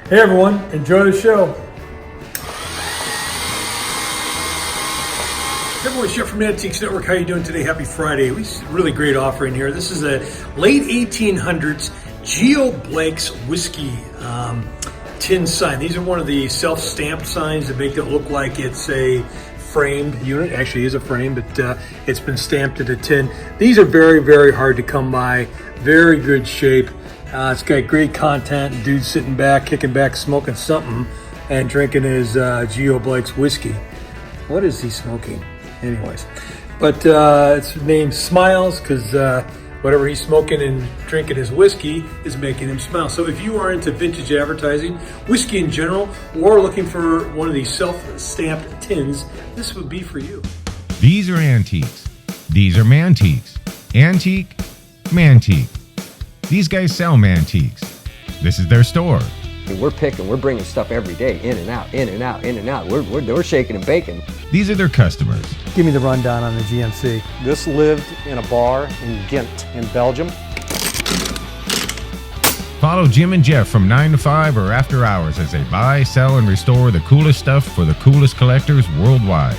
Hey everyone, enjoy the show. Hey everyone, Chef from Mantiques Network. How you doing today? Happy Friday. Really great offering here. This is a late 1800s Geo Blake's whiskey tin sign. These are one of the self-stamped signs that make it look like it's a framed unit. Actually is a frame, but it's been stamped into tin. These are very, very hard to come by. Very good shape. It's got great content. Dude sitting back, kicking back, smoking something, and drinking his Geo Blake's whiskey. What is he smoking? Anyways, but it's named Smiles because whatever he's smoking and drinking his whiskey is making him smile. So if you are into vintage advertising, whiskey in general, or looking for one of these self-stamped tins, this would be for you. These are antiques. These are Mantiques. Antique, Mantique. These guys sell Mantiques. This is their store. We're bringing stuff every day, in and out, in and out, in and out. We're shaking and baking. These are their customers. Give me the rundown on the GMC. This lived in a bar in Ghent in Belgium. Follow Jim and Jeff from 9 to 5 or after hours as they buy, sell, and restore the coolest stuff for the coolest collectors worldwide.